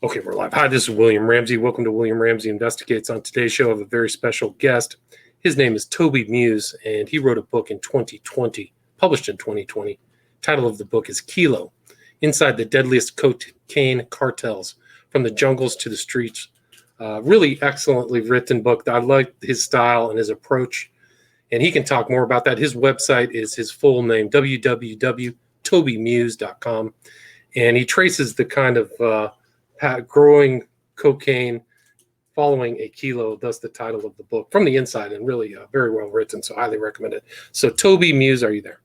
Okay, we're live. Hi, this is William Ramsey. Welcome to William Ramsey Investigates. On today's show, I have a very special guest. His name is Toby Muse, and he wrote a book in 2020, published in 2020. Title of the book is Kilo, Inside the Deadliest Cocaine Cartels, From the Jungles to the Streets. Really excellently written book. I like his style and his approach, and he can talk more about that. His website is his full name, www.tobymuse.com, and he traces the kind of growing cocaine following a kilo, thus the title of the book, from the inside, and really very well written, so highly recommend it. So Toby Muse, are you there?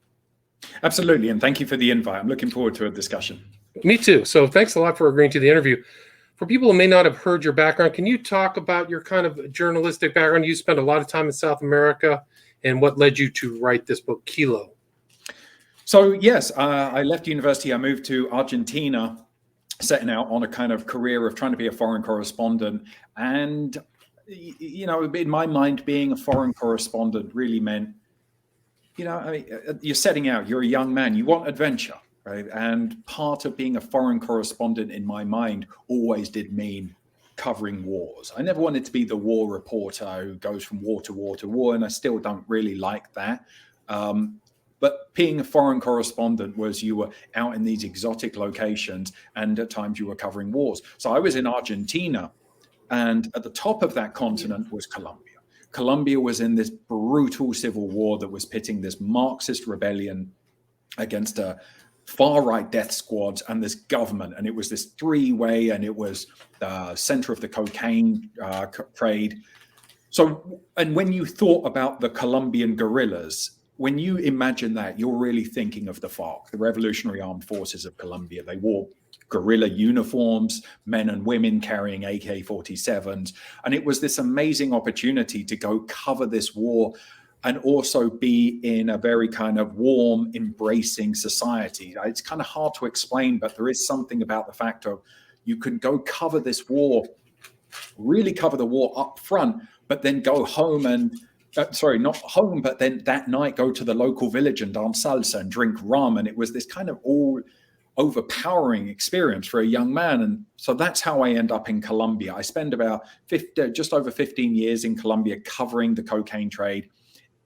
Absolutely, and thank you for the invite. I'm looking forward to a discussion. Me too. So thanks a lot for agreeing to the interview. For people who may not have heard your background, can you talk about your kind of journalistic background? You spent a lot of time in South America, and what led you to write this book, Kilo? So yes, I left university. I moved to Argentina, setting out on a kind of career of trying to be a foreign correspondent. And, you know, in my mind, being a foreign correspondent really meant, you know, I mean, you're setting out, you're a young man, you want adventure, right? And part of being a foreign correspondent in my mind always did mean covering wars. I never wanted to be the war reporter who goes from war to war to war, and I still don't really like that. But being a foreign correspondent was you were out in these exotic locations, and at times you were covering wars. So I was in Argentina, and at the top of that continent was Colombia. Colombia was in this brutal civil war that was pitting this Marxist rebellion against a far-right death squad and this government. And it was this three-way, and it was the center of the cocaine trade. So, and when you thought about the Colombian guerrillas, when you imagine that, you're really thinking of the FARC, the Revolutionary Armed Forces of Colombia. They wore guerrilla uniforms, men and women carrying AK-47s. And it was this amazing opportunity to go cover this war and also be in a very kind of warm, embracing society. It's kind of hard to explain, but there is something about the fact of you can go cover this war, really cover the war up front, but then go home and sorry, not home, but then that night go to the local village and dance salsa and drink rum. And it was this kind of all overpowering experience for a young man. And so that's how I end up in Colombia. I spend about just over 15 years in Colombia covering the cocaine trade.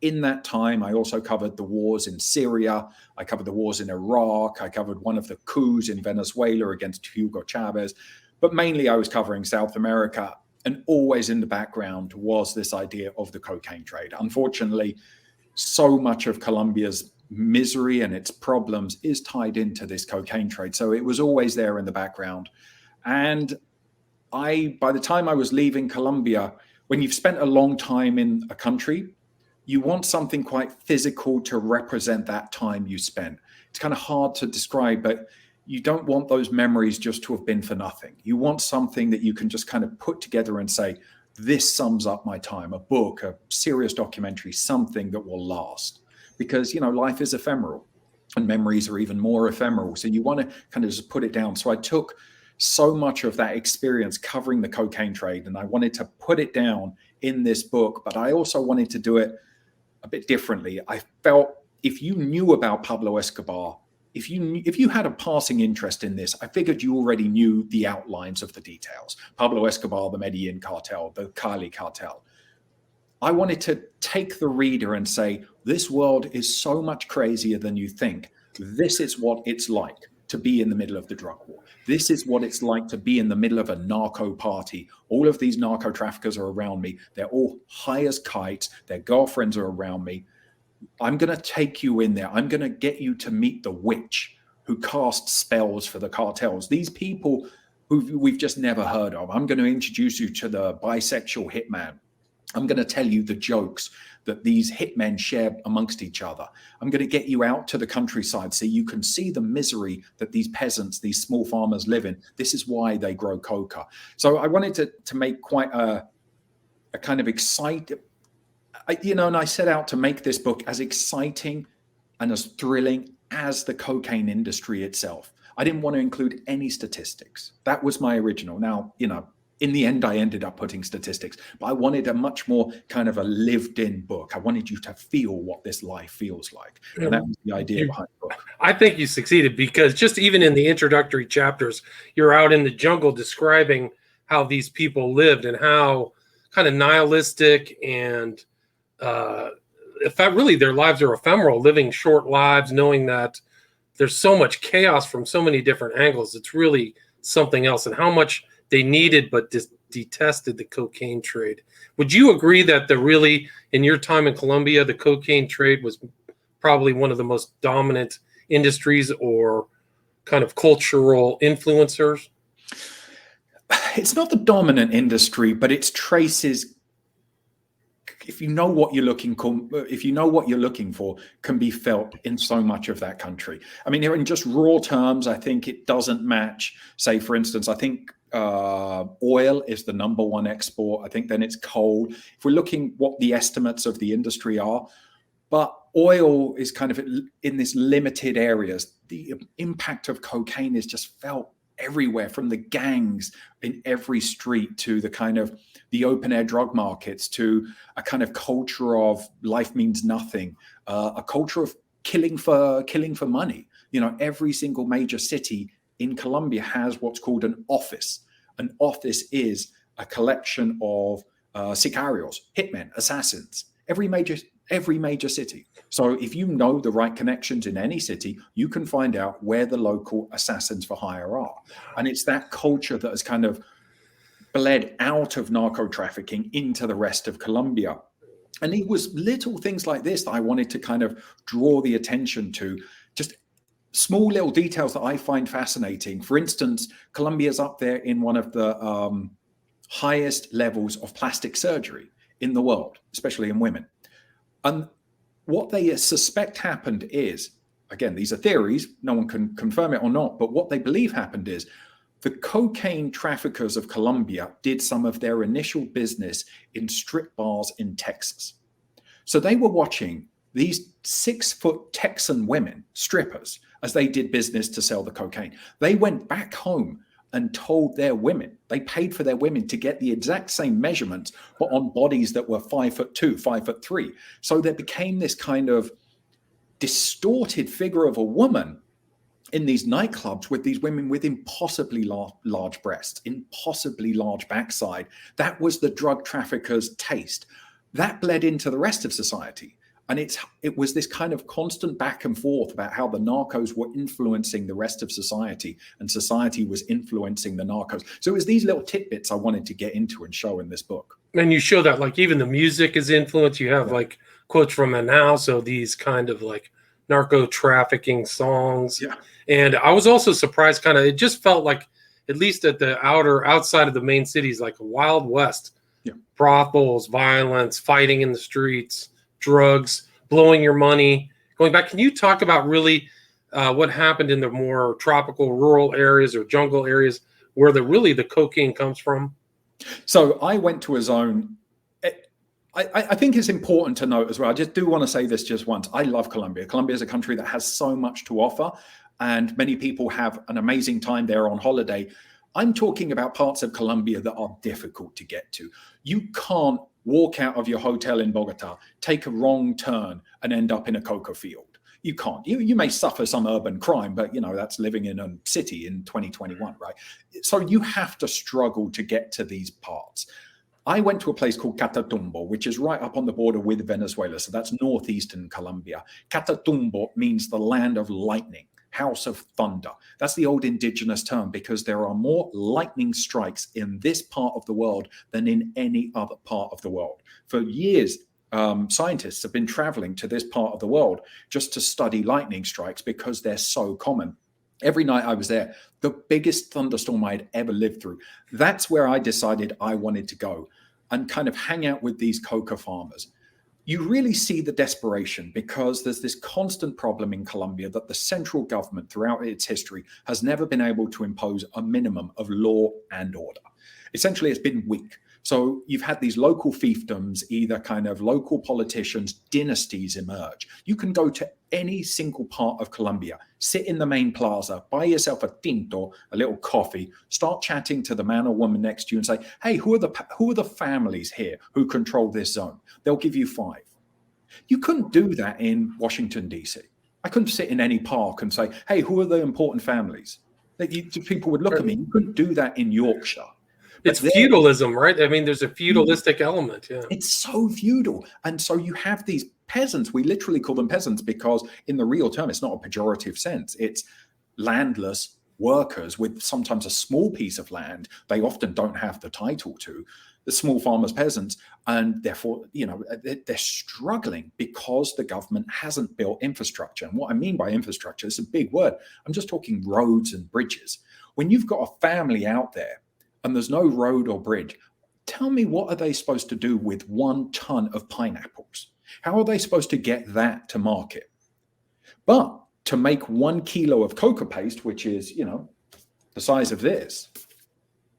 In that time, I also covered the wars in Syria. I covered the wars in Iraq. I covered one of the coups in Venezuela against Hugo Chavez. But mainly I was covering South America. And always in the background was this idea of the cocaine trade. Unfortunately, so much of Colombia's misery and its problems is tied into this cocaine trade. So it was always there in the background. And by the time I was leaving Colombia, when you've spent a long time in a country, you want something quite physical to represent that time you spent. It's kind of hard to describe, but you don't want those memories just to have been for nothing. You want something that you can just kind of put together and say, this sums up my time, a book, a serious documentary, something that will last. Because, you know, life is ephemeral and memories are even more ephemeral. So you want to kind of just put it down. So I took so much of that experience covering the cocaine trade and I wanted to put it down in this book, but I also wanted to do it a bit differently. I felt if you knew about Pablo Escobar, if you had a passing interest in this, I figured you already knew the outlines of the details. Pablo Escobar, the Medellin cartel, the Cali cartel. I wanted to take the reader and say, this world is so much crazier than you think. This is what it's like to be in the middle of the drug war. This is what it's like to be in the middle of a narco party. All of these narco traffickers are around me. They're all high as kites. Their girlfriends are around me. I'm going to take you in there. I'm going to get you to meet the witch who casts spells for the cartels. These people who we've just never heard of. I'm going to introduce you to the bisexual hitman. I'm going to tell you the jokes that these hitmen share amongst each other. I'm going to get you out to the countryside so you can see the misery that these peasants, these small farmers live in. This is why they grow coca. So I wanted to make quite a kind of exciting, and I set out to make this book as exciting and as thrilling as the cocaine industry itself. I didn't want to include any statistics. That was my original. Now, In the end, I ended up putting statistics, but I wanted a much more kind of a lived-in book. I wanted you to feel what this life feels like. And that was the idea behind the book. I think you succeeded, because just even in the introductory chapters, you're out in the jungle describing how these people lived and how kind of nihilistic and if that really their lives are ephemeral, living short lives, knowing that there's so much chaos from so many different angles. It's really something else, and how much they needed but detested the cocaine trade. Would you agree that in your time in Colombia, the cocaine trade was probably one of the most dominant industries or kind of cultural influencers? It's not the dominant industry, but its traces, if you know what you're looking for, can be felt in so much of that country. I mean, in just raw terms, I think it doesn't match. Say, for instance, I think oil is the number one export. I think then it's coal. If we're looking what the estimates of the industry are, but oil is kind of in this limited areas. The impact of cocaine is just felt everywhere, from the gangs in every street to the kind of the open air drug markets, to a kind of culture of life means nothing, a culture of killing for money. You know, every single major city in Colombia has what's called an office. An office is a collection of sicarios, hitmen, assassins. Every major city. So if you know the right connections in any city, you can find out where the local assassins for hire are. And it's that culture that has kind of bled out of narco trafficking into the rest of Colombia. And it was little things like this that I wanted to kind of draw the attention to, just small little details that I find fascinating. For instance, Colombia's up there in one of the highest levels of plastic surgery in the world, especially in women. And what they suspect happened is, again, these are theories, no one can confirm it or not, but what they believe happened is the cocaine traffickers of Colombia did some of their initial business in strip bars in Texas. So they were watching these 6-foot Texan women, strippers, as they did business to sell the cocaine. They went back home and told their women, they paid for their women to get the exact same measurements, but on bodies that were 5'2", 5'3". So there became this kind of distorted figure of a woman in these nightclubs with these women with impossibly large breasts, impossibly large backside. That was the drug traffickers' taste. That bled into the rest of society. And it was this kind of constant back and forth about how the narcos were influencing the rest of society and society was influencing the narcos. So it was these little tidbits I wanted to get into and show in this book. And you show that, like, even the music is influenced. You have like quotes from it now. So these kind of like narco trafficking songs. Yeah. And I was also surprised, it just felt like, at least at the outside of the main cities, like a Wild West. Yeah. Brothels, violence, fighting in the streets, drugs, blowing your money. Going back, can you talk about really what happened in the more tropical rural areas or jungle areas where the cocaine comes from? So I went to a zone. I think it's important to note as well, I just do want to say this just once. I love Colombia. Colombia is a country that has so much to offer, and many people have an amazing time there on holiday. I'm talking about parts of Colombia that are difficult to get to. You can't walk out of your hotel in Bogota, take a wrong turn, and end up in a coca field. You can't. You may suffer some urban crime, but that's living in a city in 2021, right? So you have to struggle to get to these parts. I went to a place called Catatumbo, which is right up on the border with Venezuela. So that's northeastern Colombia. Catatumbo means the land of lightning, house of thunder. That's the old indigenous term, because there are more lightning strikes in this part of the world than in any other part of the world. For years, scientists have been traveling to this part of the world just to study lightning strikes because they're so common. Every night I was there, the biggest thunderstorm I'd ever lived through. That's where I decided I wanted to go and kind of hang out with these coca farmers. You really see the desperation, because there's this constant problem in Colombia that the central government throughout its history has never been able to impose a minimum of law and order. Essentially, it's been weak. So you've had these local fiefdoms, either kind of local politicians, dynasties emerge. You can go to any single part of Colombia, sit in the main plaza, buy yourself a tinto, a little coffee, start chatting to the man or woman next to you and say, hey, who are the families here who control this zone? They'll give you 5. You couldn't do that in Washington, D.C. I couldn't sit in any park and say, hey, who are the important families? People would look at me. You couldn't do that in Yorkshire. It's feudalism, right? I mean, there's a feudalistic element. Yeah, it's so feudal. And so you have these peasants. We literally call them peasants because in the real term, it's not a pejorative sense. It's landless workers with sometimes a small piece of land they often don't have the title to, the small farmers, peasants, and therefore, they're struggling because the government hasn't built infrastructure. And what I mean by infrastructure is a big word. I'm just talking roads and bridges. When you've got a family out there and there's no road or bridge, tell me, what are they supposed to do with 1 ton of pineapples? How are they supposed to get that to market? But to make 1 kilo of cocoa paste, which is, the size of this,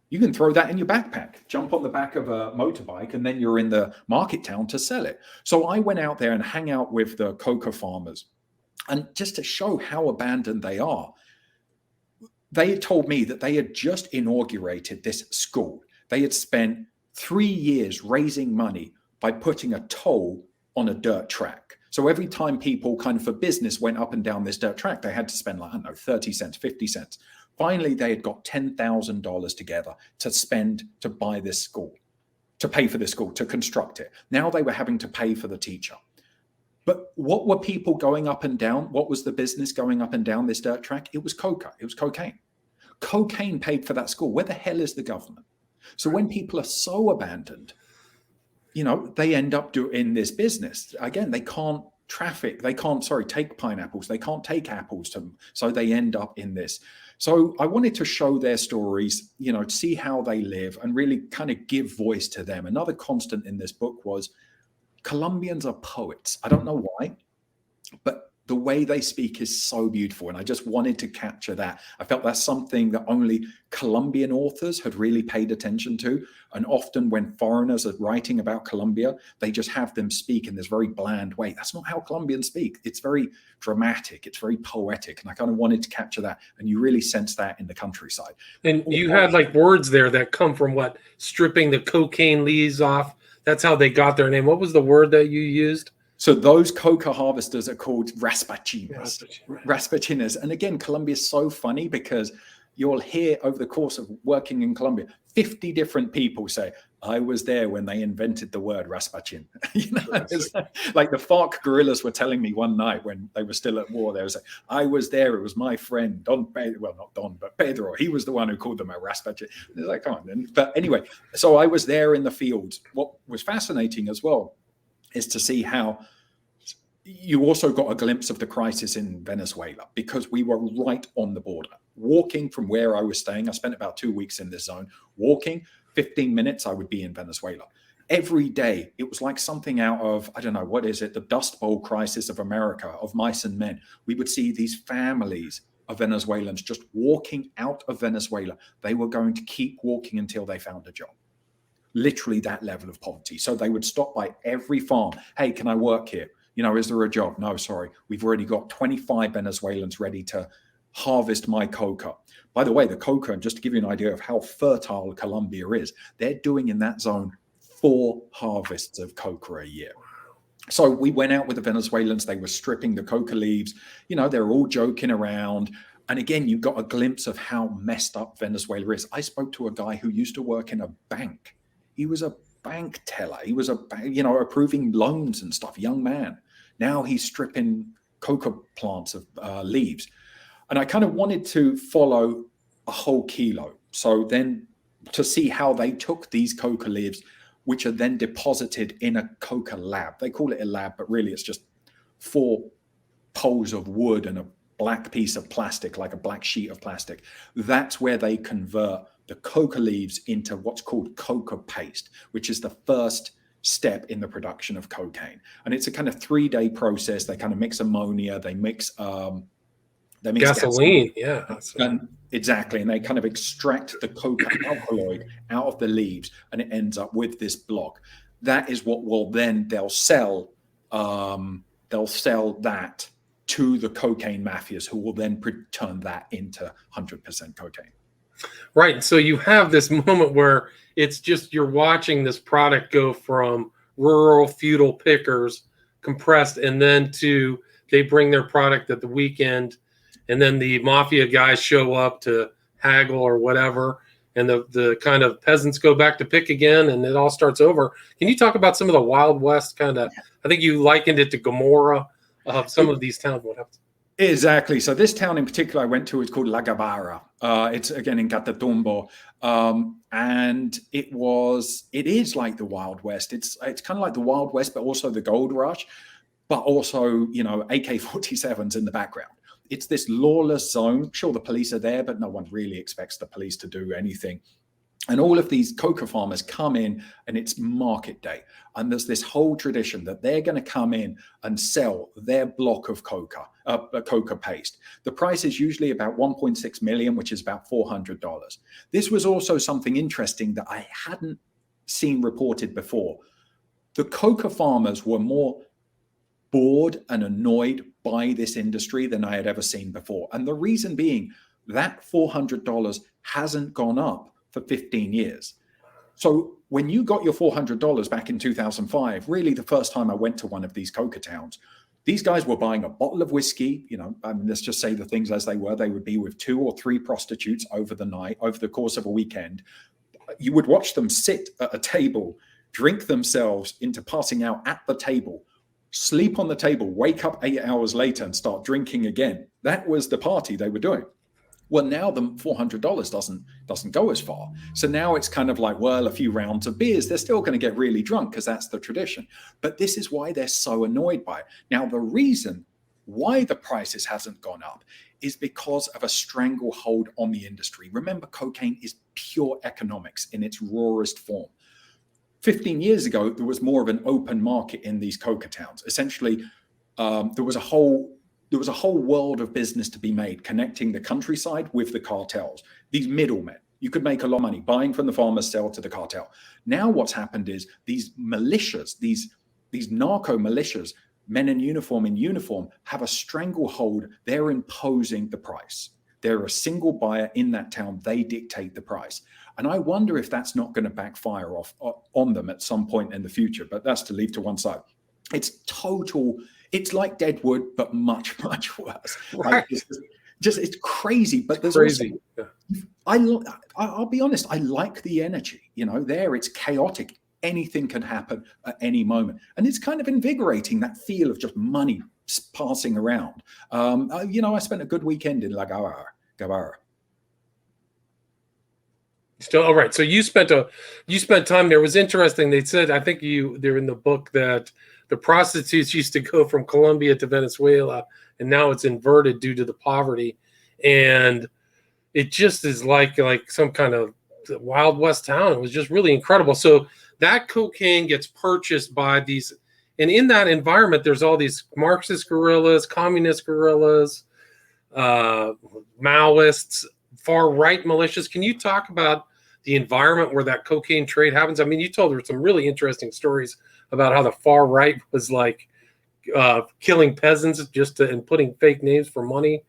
you can throw that in your backpack, jump on the back of a motorbike, and then you're in the market town to sell it. So I went out there and hang out with the cocoa farmers. And just to show how abandoned they are, they told me that they had just inaugurated this school. They had spent 3 years raising money by putting a toll on a dirt track. So every time people kind of for business went up and down this dirt track, they had to spend 30 cents, 50 cents. Finally, they had got $10,000 together to spend to buy this school, to pay for this school, to construct it. Now they were having to pay for the teacher. But what were people going up and down? What was the business going up and down this dirt track? It was coca. It was cocaine. Cocaine paid for that school. Where the hell is the government? So when people are so abandoned, they end up in this business. Again, they can't take pineapples. They can't take apples to them. So they end up in this. So I wanted to show their stories, see how they live and really kind of give voice to them. Another constant in this book was Colombians are poets. I don't know why, but the way they speak is so beautiful. And I just wanted to capture that. I felt that's something that only Colombian authors had really paid attention to. And often when foreigners are writing about Colombia, they just have them speak in this very bland way. That's not how Colombians speak. It's very dramatic. It's very poetic. And I kind of wanted to capture that. And you really sense that in the countryside. And you had like words there that come from what? Stripping the cocaine leaves off. That's how they got their name. What was the word that you used? So those coca harvesters are called raspachinas. Raspachinas. And again, Colombia is so funny because you'll hear over the course of working in Colombia, 50 different people say, I was there when they invented the word raspachin. It's like the FARC guerrillas were telling me one night when they were still at war, they were saying, I was there, it was my friend, not Don, but Pedro. He was the one who called them a raspachin. It's like, come on. But anyway, so I was there in the fields. What was fascinating as well is to see how you also got a glimpse of the crisis in Venezuela because we were right on the border. Walking from where I was staying, I spent about 2 weeks in this zone. Walking 15 minutes, I would be in Venezuela. Every day, it was like something out of, I don't know, what is it? The Dust Bowl crisis of America, of Mice and Men. We would see these families of Venezuelans just walking out of Venezuela. They were going to keep walking until they found a job. Literally that level of poverty. So they would stop by every farm. Hey, can I work here? Is there a job? No, sorry. We've already got 25 Venezuelans ready to harvest my coca. By the way, the coca, just to give you an idea of how fertile Colombia is, they're doing in that zone 4 harvests of coca a year. So we went out with the Venezuelans. They were stripping the coca leaves. They're all joking around. And again, you got a glimpse of how messed up Venezuela is. I spoke to a guy who used to work in a bank. He was a bank teller. He was approving loans and stuff, young man. Now he's stripping coca plants of leaves. And I kind of wanted to follow a whole kilo. So then to see how they took these coca leaves, which are then deposited in a coca lab. They call it a lab, but really it's just 4 poles of wood and a black piece of plastic, like a black sheet of plastic. That's where they convert the coca leaves into what's called coca paste, which is the first step in the production of cocaine. And it's a kind of 3-day process. They kind of mix ammonia, they mix That means Gasoline. Yeah. And exactly. And they kind of extract the coca alkaloid out of the leaves, and it ends up with this block. That is what they'll sell. They'll sell that to the cocaine mafias, who will then turn that into 100% cocaine. Right. So you have this moment where it's just you're watching this product go from rural feudal pickers compressed, and then to they bring their product at the weekend, and then the mafia guys show up to haggle or whatever, and the kind of peasants go back to pick again, and it all starts over. Can you talk about some of the Wild West kind of? I think you likened it to Gomorrah of some of these towns. What happens? Exactly. So this town in particular I went to is called La Gabara. It's again in Catatumbo, and it is like the Wild West. It's kind of like the Wild West, but also the gold rush, but also AK-47s in the background. It's this lawless zone. Sure, the police are there, but no one really expects the police to do anything. And all of these coca farmers come in, and it's market day. And there's this whole tradition that they're going to come in and sell their block of coca paste. The price is usually about 1.6 million, which is about $400. This was also something interesting that I hadn't seen reported before. The coca farmers were more bored and annoyed by this industry than I had ever seen before. And the reason being that $400 hasn't gone up for 15 years. So when you got your $400 back in 2005, really the first time I went to one of these coca towns, these guys were buying a bottle of whiskey, let's just say the things as they were. They would be with 2 or 3 prostitutes over the course of a weekend. You would watch them sit at a table, drink themselves into passing out at the table, sleep on the table, wake up 8 hours later and start drinking again. That was the party they were doing. Well, now the $400 doesn't go as far. So now it's kind of like, well, a few rounds of beers, they're still going to get really drunk because that's the tradition. But this is why they're so annoyed by it. Now, the reason why the prices hasn't gone up is because of a stranglehold on the industry. Remember, cocaine is pure economics in its rawest form. 15 years ago, there was more of an open market in these coca towns. Essentially, there was a whole world of business to be made connecting the countryside with the cartels, these middlemen. You could make a lot of money buying from the farmers, sell to the cartel. Now what's happened is these militias, these narco militias, men in uniform, have a stranglehold. They're imposing the price. They're a single buyer in that town. They dictate the price. And I wonder if that's not going to backfire on them at some point in the future, but that's to leave to one side. It's like Deadwood, but much, much worse. Right. It's crazy. But there's crazy. Also, I'll be honest, I like the energy. There it's chaotic. Anything can happen at any moment. And it's kind of invigorating, that feel of just money passing around. I spent a good weekend in La Gabara. Still, all right. So you spent time there. It was interesting. They said, I think they're in the book that the prostitutes used to go from Colombia to Venezuela, and now it's inverted due to the poverty. And it just is like some kind of Wild West town. It was just really incredible. So that cocaine gets purchased by these, and in that environment, there's all these Marxist guerrillas, communist guerrillas, Maoists, far-right militias. Can you talk about the environment where that cocaine trade happens? I mean, you told her some really interesting stories about how the far right was like killing peasants and putting fake names for money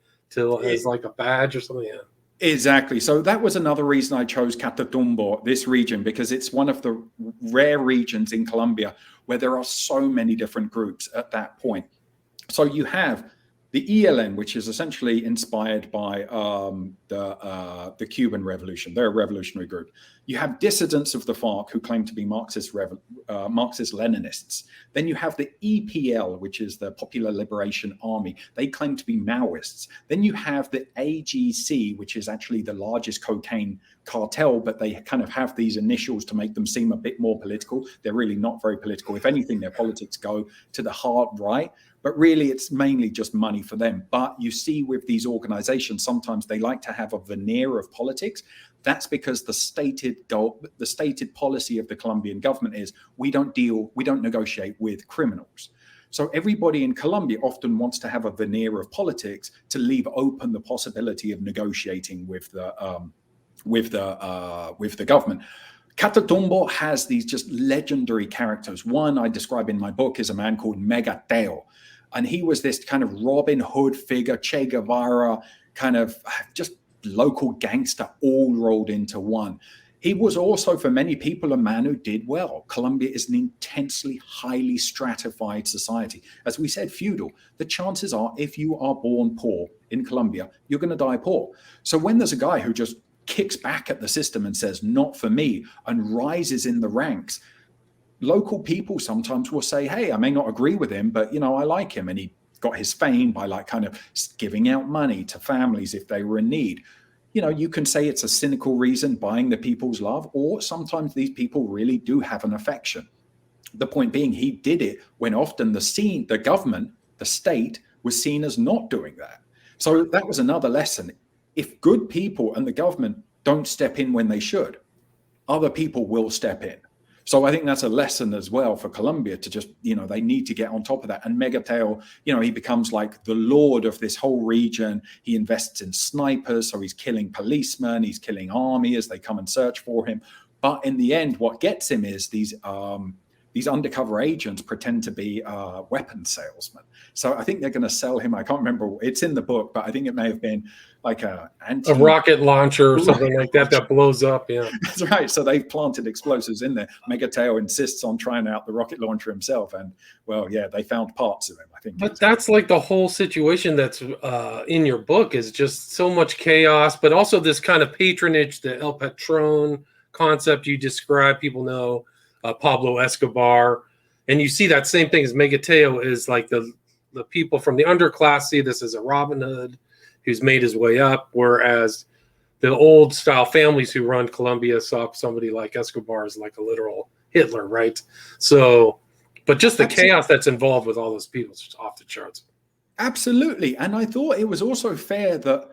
as like a badge or something. Yeah. Exactly. So that was another reason I chose Catatumbo, this region, because it's one of the rare regions in Colombia where there are so many different groups at that point. So you have the ELN, which is essentially inspired by the Cuban Revolution. They're a revolutionary group. You have dissidents of the FARC who claim to be Marxist-Leninists. Then you have the EPL, which is the Popular Liberation Army. They claim to be Maoists. Then you have the AGC, which is actually the largest cocaine cartel, but they kind of have these initials to make them seem a bit more political. They're really not very political. If anything, their politics go to the hard right. But really, it's mainly just money for them. But you see with these organizations, sometimes they like to have a veneer of politics. That's because the stated policy of the Colombian government is we don't negotiate with criminals. So everybody in Colombia often wants to have a veneer of politics to leave open the possibility of negotiating with the government. Catatumbo has these just legendary characters. One I describe in my book is a man called Megateo. And he was this kind of Robin Hood figure, Che Guevara, kind of just local gangster, all rolled into one. He was also, for many people, a man who did well. Colombia is an intensely, highly stratified society. As we said, feudal. The chances are, if you are born poor in Colombia, you're going to die poor. So when there's a guy who just kicks back at the system and says, not for me, and rises in the ranks, local people sometimes will say, hey, I may not agree with him, but, I like him. And he got his fame by kind of giving out money to families if they were in need. You can say it's a cynical reason, buying the people's love, or sometimes these people really do have an affection. The point being, he did it when often the government, the state, was seen as not doing that. So that was another lesson. If good people and the government don't step in when they should, other people will step in. So I think that's a lesson as well for Colombia to just, they need to get on top of that. And Megateo, he becomes like the lord of this whole region. He invests in snipers, so he's killing policemen, he's killing army as they come and search for him. But in the end, what gets him is these undercover agents pretend to be weapons salesmen. So I think they're going to sell him. I can't remember. It's in the book, but I think it may have been like a rocket launcher or something like that blows up. Yeah, that's right. So they've planted explosives in there. Megateo insists on trying out the rocket launcher himself, and they found parts of him. I think. But that's like the whole situation that's in your book is just so much chaos, but also this kind of patronage, the El Patron concept you describe. People know. Pablo Escobar, and you see that same thing as Megateo is like the people from the underclass see this as a Robin Hood who's made his way up, whereas the old style families who run Colombia saw somebody like Escobar as like a literal Hitler, right? So, but just the chaos that's involved with all those people is just off the charts. Absolutely. And I thought it was also fair that,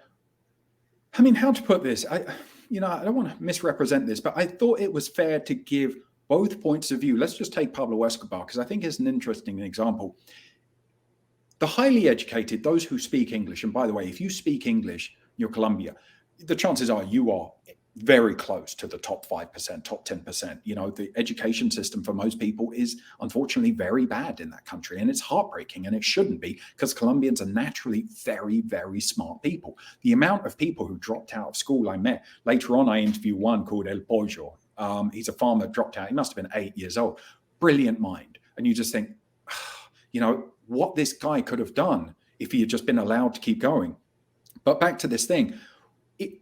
how to put this? I don't want to misrepresent this, but I thought it was fair to give both points of view. Let's just take Pablo Escobar, because I think it's an interesting example. The highly educated, those who speak English, and by the way, if you speak English, you're Colombia, the chances are you are very close to the top 5%, top 10%. The education system for most people is unfortunately very bad in that country. And it's heartbreaking, and it shouldn't be, because Colombians are naturally very, very smart people. The amount of people who dropped out of school I met, later on I interviewed one called El Pollo. He's a farmer, dropped out. He must have been 8 years old. Brilliant mind. And you just think, what this guy could have done if he had just been allowed to keep going. But back to this thing.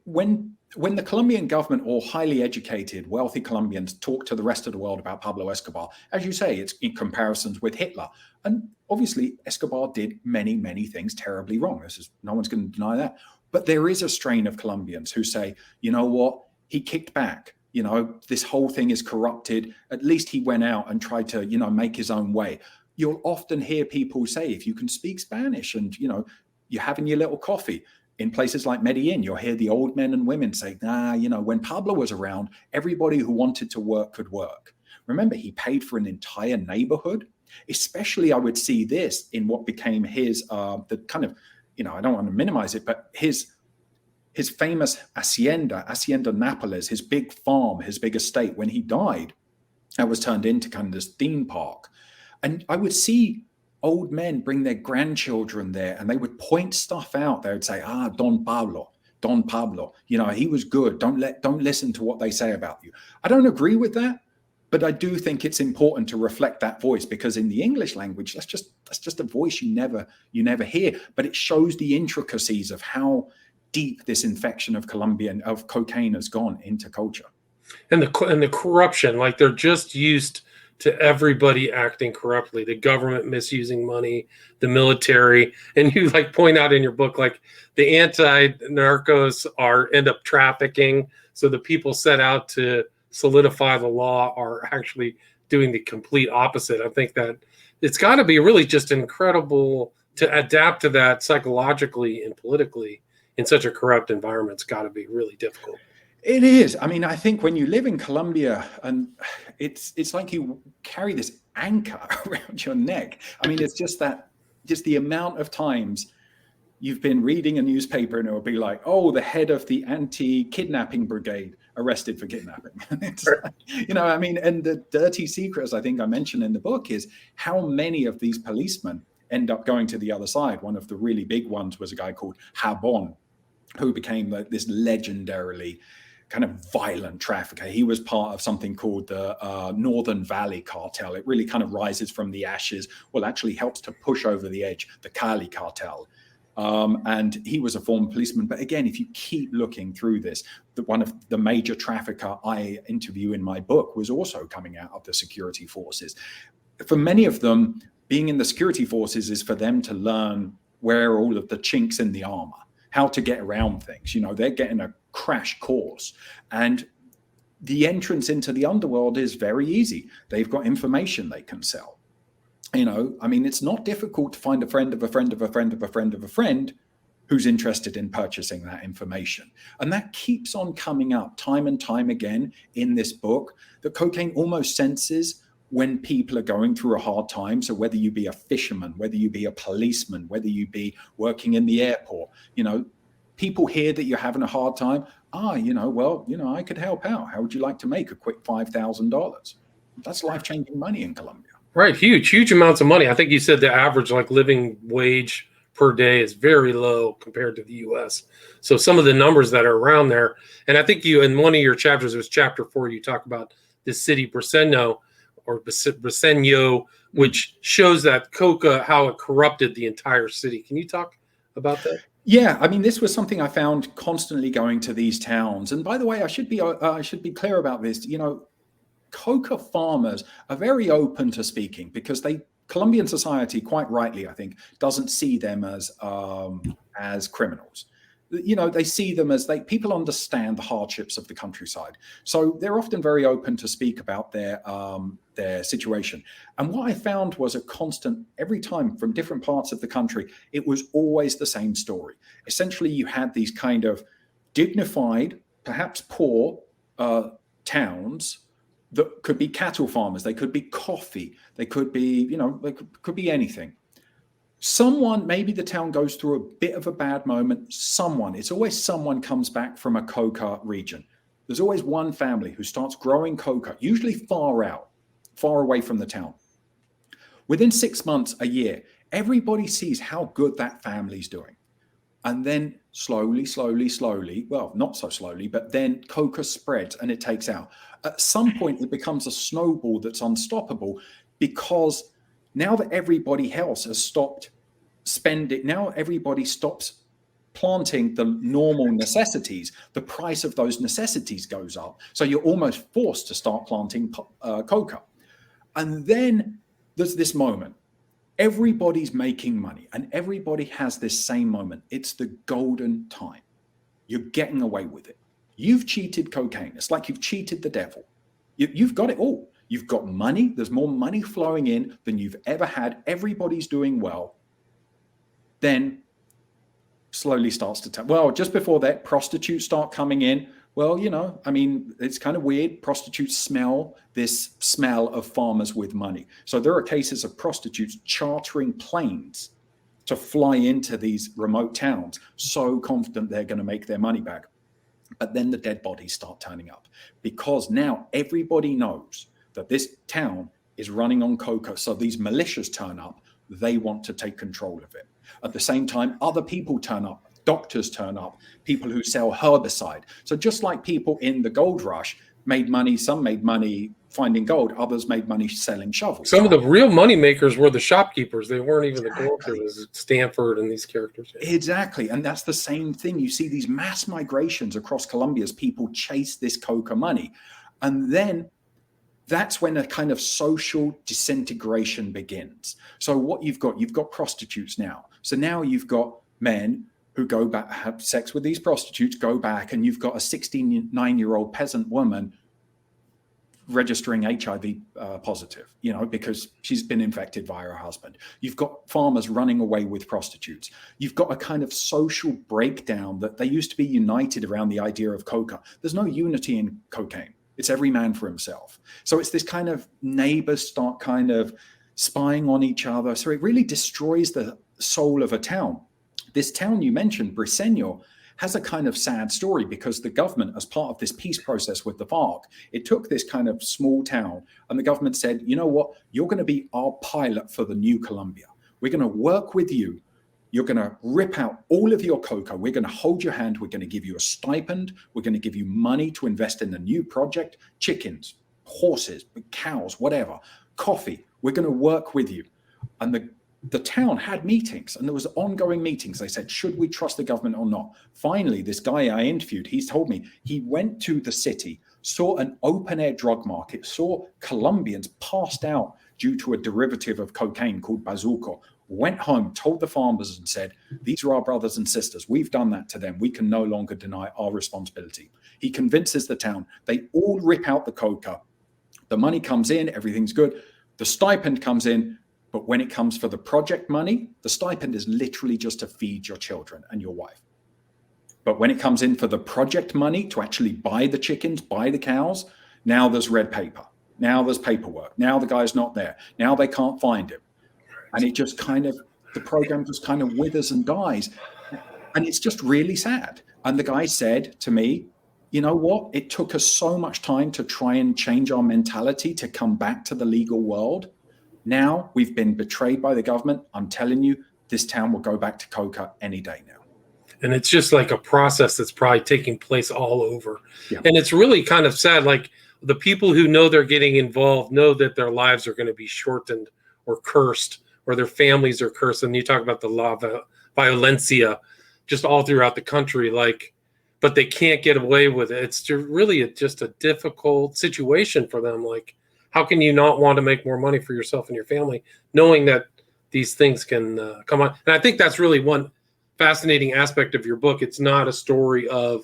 When the Colombian government or highly educated, wealthy Colombians talk to the rest of the world about Pablo Escobar, as you say, it's in comparisons with Hitler. And obviously, Escobar did many, many things terribly wrong. No one's going to deny that. But there is a strain of Colombians who say, you know what? He kicked back. This whole thing is corrupted. At least he went out and tried to, make his own way. You'll often hear people say, if you can speak Spanish and, you're having your little coffee in places like Medellin, you'll hear the old men and women say, when Pablo was around, everybody who wanted to work could work. Remember, he paid for an entire neighborhood. Especially, I would see this in what became his, the kind of, I don't want to minimize it, but his famous Hacienda Nápoles, his big farm, his big estate, when he died, that was turned into kind of this theme park. And I would see old men bring their grandchildren there, and they would point stuff out. They would say, Don Pablo, he was good. Don't listen to what they say about you. I don't agree with that, but I do think it's important to reflect that voice, because in the English language, that's just a voice you never hear. But it shows the intricacies of how deep this infection of cocaine has gone into culture, and the corruption. Like, they're just used to everybody acting corruptly, the government misusing money, the military, and you point out in your book, like the anti-narcos end up trafficking. So the people set out to solidify the law are actually doing the complete opposite. I think that it's got to be really just incredible to adapt to that psychologically and politically in such a corrupt environment. It's got to be really difficult. It is. I mean, I think when you live in Colombia, and it's like you carry this anchor around your neck. I mean, it's just the amount of times you've been reading a newspaper and it'll be like, oh, the head of the anti-kidnapping brigade arrested for kidnapping. It's like, I mean, and the dirty secrets I think I mentioned in the book is how many of these policemen end up going to the other side. One of the really big ones was a guy called Habon, who became this legendarily kind of violent trafficker. He was part of something called the Northern Valley Cartel. It really kind of rises from the ashes, actually helps to push over the edge, the Cali Cartel. And he was a former policeman. But again, if you keep looking through this, one of the major trafficker I interview in my book was also coming out of the security forces. For many of them, being in the security forces is for them to learn where all of the chinks in the armor, how to get around things. They're getting a crash course. And the entrance into the underworld is very easy. They've got information they can sell. I mean, it's not difficult to find a friend of a friend of a friend of a friend of a friend who's interested in purchasing that information. And that keeps on coming up time and time again in this book, that cocaine almost senses when people are going through a hard time. So whether you be a fisherman, whether you be a policeman, whether you be working in the airport, people hear that you're having a hard time. I could help out. How would you like to make a quick $5,000? That's life-changing money in Colombia. Right. Huge amounts of money. I think you said the average living wage per day is very low compared to the US. So some of the numbers that are around there, and I think you, in one of your chapters, it was chapter 4, you talk about the city Briseño, which shows that coca, how it corrupted the entire city. Can you talk about that? Yeah, I mean, this was something I found constantly going to these towns. And by the way, I should be clear about this. Coca farmers are very open to speaking because Colombian society, quite rightly, I think, doesn't see them as criminals. They see them as people understand the hardships of the countryside. So they're often very open to speak about their situation. And what I found was a constant, every time from different parts of the country, it was always the same story. Essentially, you had these kind of dignified, perhaps poor towns that could be cattle farmers, they could be coffee, they could be, could be anything. Maybe the town goes through a bit of a bad moment. It's always someone comes back from a coca region. There's always one family who starts growing coca, usually far away from the town. Within 6 months, a year, everybody sees how good that family's doing. And then slowly, well, not so slowly, but then coca spreads and it takes out. At some point, it becomes a snowball that's unstoppable because now that everybody else has stopped spending, now everybody stops planting the normal necessities, the price of those necessities goes up. So you're almost forced to start planting coca. And then there's this moment. Everybody's making money and everybody has this same moment. It's the golden time. You're getting away with it. You've cheated cocaine. It's like you've cheated the devil. You've got it all. You've got money. There's more money flowing in than you've ever had. Everybody's doing well. Then slowly starts to just before that, prostitutes start coming in. I mean, it's kind of weird. Prostitutes smell this smell of farmers with money. So there are cases of prostitutes chartering planes to fly into these remote towns, so confident they're going to make their money back. But then the dead bodies start turning up because now everybody knows that this town is running on coca. So these militias turn up. They want to take control of it. At the same time, other people turn up. Doctors turn up, people who sell herbicide. So just like people in the gold rush made money, some made money finding gold, others made money selling shovels. Some of the real money makers were the shopkeepers. They weren't even the gold dealers, Stanford and these characters. Exactly. And that's the same thing. You see these mass migrations across Colombia as people chase this coca money. And then that's when a kind of social disintegration begins. So what you've got prostitutes now. So now you've got men who go back, have sex with these prostitutes, go back, and you've got a 69-year-old peasant woman registering HIV positive, because she's been infected via her husband. You've got farmers running away with prostitutes. You've got a kind of social breakdown that they used to be united around the idea of coca. There's no unity in cocaine. It's every man for himself. So it's this kind of neighbors start kind of spying on each other. So it really destroys the soul of a town. This town you mentioned, Briceño, has a kind of sad story because the government, as part of this peace process with the FARC, it took this kind of small town and the government said, you know what, you're going to be our pilot for the new Colombia. We're going to work with you. You're going to rip out all of your coca. We're going to hold your hand. We're going to give you a stipend. We're going to give you money to invest in a new project, chickens, horses, cows, whatever, coffee. We're going to work with you. And the town had meetings and there was ongoing meetings. They said, should we trust the government or not? Finally, this guy I interviewed, he's told me he went to the city, saw an open air drug market, saw Colombians passed out due to a derivative of cocaine called bazuco, went home, told the farmers and said, these are our brothers and sisters. We've done that to them. We can no longer deny our responsibility. He convinces the town. They all rip out the coca. The money comes in, everything's good. The stipend comes in. But when it comes for the project money, the stipend is literally just to feed your children and your wife. But when it comes in for the project money to actually buy the chickens, buy the cows, now there's red paper. Now there's paperwork. Now the guy's not there. Now they can't find him. And it just kind of, the program just kind of withers and dies. And it's just really sad. And the guy said to me, you know what? It took us so much time to try and change our mentality to come back to the legal world. Now we've been betrayed by the government. I'm telling you, this town will go back to coca any day now. And it's just like a process that's probably taking place all over. Yeah. And it's really kind of sad. Like the people who know they're getting involved know that their lives are going to be shortened or cursed or their families are cursed. And you talk about the law of violencia just all throughout the country, but they can't get away with it. It's really just a difficult situation for them. Like, how can you not want to make more money for yourself and your family, knowing that these things can come on? And I think that's really one fascinating aspect of your book. It's not a story of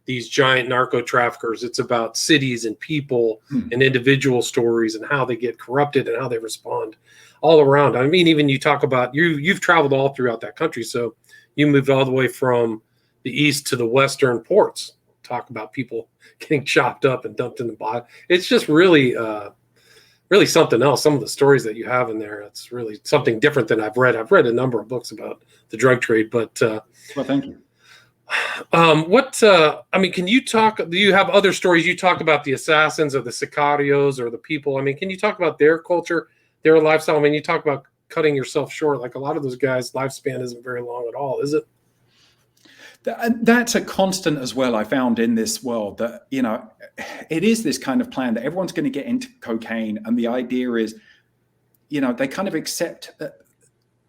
these giant narco traffickers. It's about cities and people and individual stories and how they get corrupted and how they respond all around. I mean, even you talk about you've traveled all throughout that country. So you moved all the way from the east to the western ports. Talk about people getting chopped up and dumped in the bottom. It's just really something else. Some of the stories that you have in there, it's really something different than I've read. I've read a number of books about the drug trade, but well, thank you. Can you talk, do you have other stories? You talk about the assassins or the sicarios or the people. I mean, can you talk about their culture, their lifestyle? I mean, you talk about cutting yourself short. Like a lot of those guys' lifespan isn't very long at all, is it? That's a constant as well. I found in this world that, it is this kind of plan that everyone's going to get into cocaine. And the idea is, they kind of accept that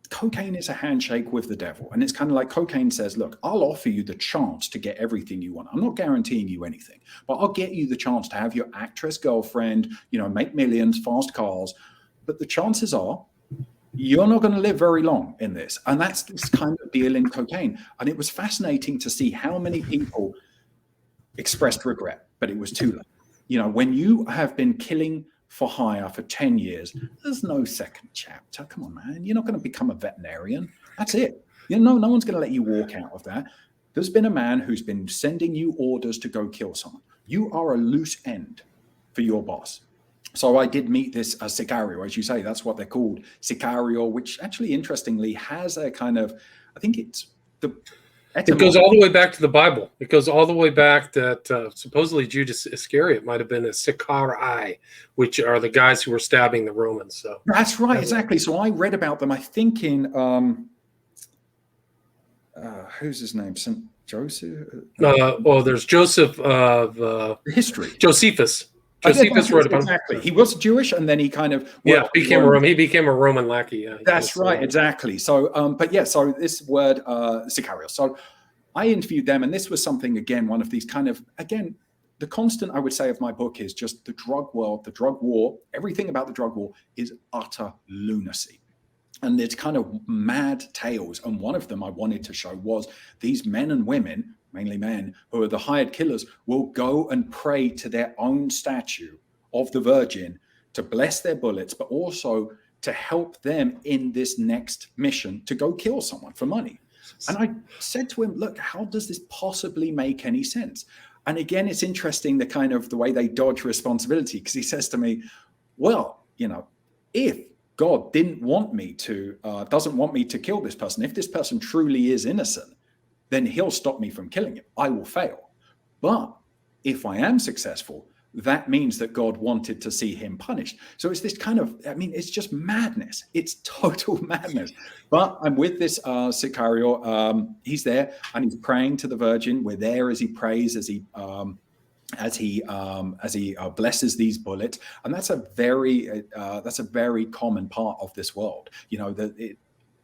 cocaine is a handshake with the devil. And it's kind of like cocaine says, look, I'll offer you the chance to get everything you want. I'm not guaranteeing you anything, but I'll get you the chance to have your actress girlfriend, make millions, fast cars. But the chances are, you're not going to live very long in this. And that's this kind of deal in cocaine. And it was fascinating to see how many people expressed regret, but it was too late. When you have been killing for hire for 10 years, there's no second chapter. Come on, man. You're not going to become a veterinarian. That's it. No one's going to let you walk out of that. There's been a man who's been sending you orders to go kill someone. You are a loose end for your boss. So I did meet this sicario, as you say, that's what they're called, sicario, which actually, interestingly, has a kind of, I think it's the... It goes all the way back to the Bible. It goes all the way back that supposedly Judas Iscariot might have been a sicarii, which are the guys who were stabbing the Romans. So that's right, exactly. So I read about them, I think in, who's his name? St. Joseph? There's Joseph of... history. Josephus. Josephus wrote about exactly. He was Jewish, and then he kind of became a Roman. He became a Roman lackey. Yeah, that's right, exactly. So, so this word sicario. So, I interviewed them, and this was something again, one of these kind of the constant I would say of my book is just the drug world, the drug war. Everything about the drug war is utter lunacy. And it's kind of mad tales. And one of them I wanted to show was these men and women, mainly men, who are the hired killers, will go and pray to their own statue of the Virgin to bless their bullets, but also to help them in this next mission to go kill someone for money. And I said to him, look, how does this possibly make any sense? And again, it's interesting the way they dodge responsibility, because he says to me, well, if God doesn't want me to kill this person, if this person truly is innocent, then he'll stop me from killing him. I will fail. But if I am successful, that means that God wanted to see him punished. So it's this it's just madness. It's total madness. But I'm with this Sicario. He's there and he's praying to the Virgin. We're there as he prays, as he blesses these bullets. And that's a very common part of this world.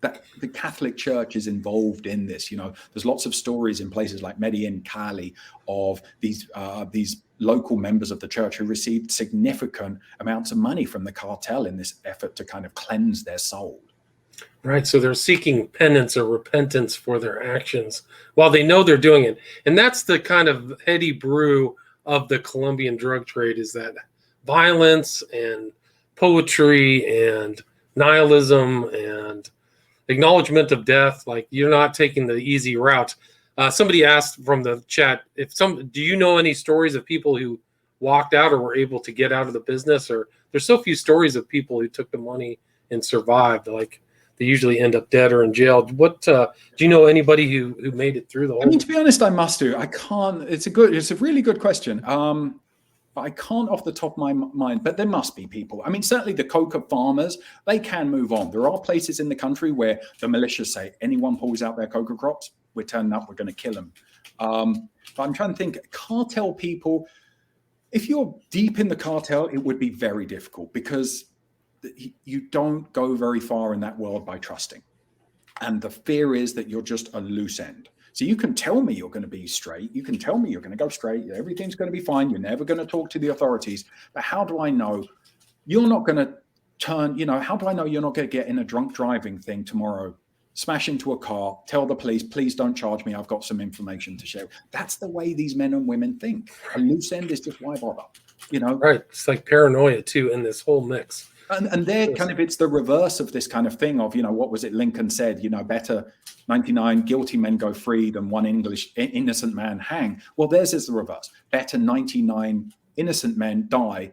That the Catholic Church is involved in this. There's lots of stories in places like Medellin, Cali, of these local members of the church who received significant amounts of money from the cartel in this effort to kind of cleanse their soul. Right. So they're seeking penance or repentance for their actions while they know they're doing it. And that's the kind of heady brew of the Colombian drug trade, is that violence and poetry and nihilism and acknowledgement of death. Like, you're not taking the easy route. Somebody asked from the chat, do you know any stories of people who walked out or were able to get out of the business? Or there's so few stories of people who took the money and survived. Like, they usually end up dead or in jail. Do you know anybody who made it through the whole? To be honest, I must do. I can't. It's a really good question. But I can't off the top of my mind, but there must be people. Certainly the coca farmers, they can move on. There are places in the country where the militia say, anyone pulls out their coca crops, we're turning up, we're going to kill them. But I'm trying to think, cartel people, if you're deep in the cartel, it would be very difficult, because you don't go very far in that world by trusting. And the fear is that you're just a loose end. So you can tell me you're going to be straight. You can tell me you're going to go straight. Everything's going to be fine. You're never going to talk to the authorities. But how do I know you're not going to turn, how do I know you're not going to get in a drunk driving thing tomorrow, smash into a car, tell the police, please don't charge me, I've got some information to share. That's the way these men and women think. A loose end is just, why bother? Right. It's like paranoia too in this whole mix. And they're it's the reverse of this kind of thing of, what was it Lincoln said, better 99 guilty men go free than one innocent man hang. Well, theirs is the reverse. Better 99 innocent men die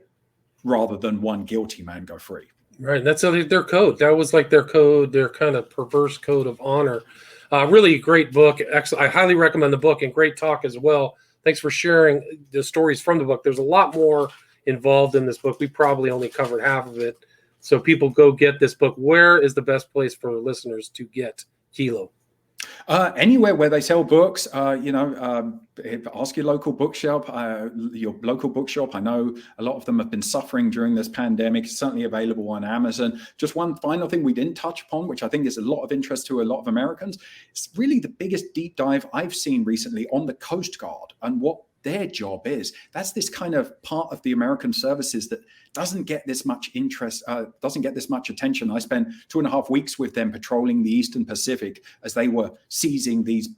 rather than one guilty man go free. Right. That's their code. That was like their code, their kind of perverse code of honor. Really great book. Excellent. I highly recommend the book, and great talk as well. Thanks for sharing the stories from the book. There's a lot more involved in this book. We probably only covered half of it. So people go get this book. Where is the best place for listeners to get Kilo? Anywhere where they sell books, ask your local bookshop. I know a lot of them have been suffering during this pandemic. It's certainly available on Amazon. Just one final thing we didn't touch upon, which I think is a lot of interest to a lot of Americans. It's really the biggest deep dive I've seen recently on the Coast Guard and what their job is. That's this kind of part of the American services that doesn't get this much interest, doesn't get this much attention. I spent 2.5 weeks with them patrolling the Eastern Pacific as they were seizing these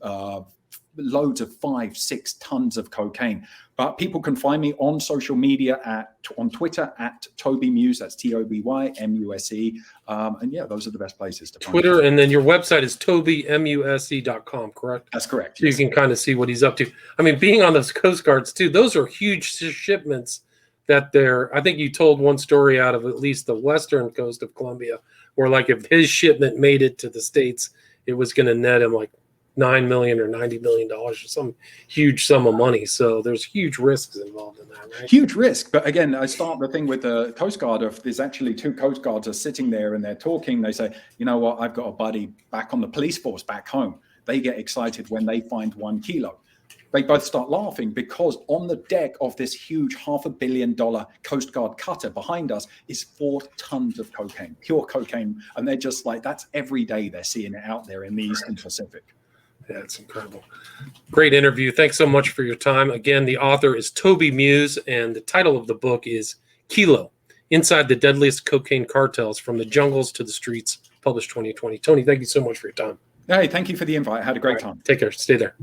loads of 5-6 tons of cocaine. But people can find me on social media on Twitter at Toby Muse. That's TOBYMUSE. And yeah, those are the best places to find Twitter. And then your website is TobyMUSE.com, correct? That's correct. So yes. You can kind of see what he's up to. Being on those Coast Guards too, those are huge shipments that I think you told one story out of at least the western coast of Colombia, where like if his shipment made it to the States, it was going to net him like $9 million or $90 million or some huge sum of money. So there's huge risks involved in that, right? Huge risk. But again, I start the thing with the Coast Guard of there's actually 2 Coast Guards are sitting there and they're talking. They say, you know what, I've got a buddy back on the police force back home. They get excited when they find 1 kilo. They both start laughing because on the deck of this huge $500 million Coast Guard cutter behind us is 4 tons of cocaine, pure cocaine. And they're just like, that's every day they're seeing it out there in the Eastern Pacific. Yeah, it's incredible. Great interview. Thanks so much for your time. Again, the author is Toby Muse, and the title of the book is Kilo, Inside the Deadliest Cocaine Cartels, From the Jungles to the Streets, published 2020. Tony, thank you so much for your time. Hey, thank you for the invite. I had a great time. Take care. Stay there.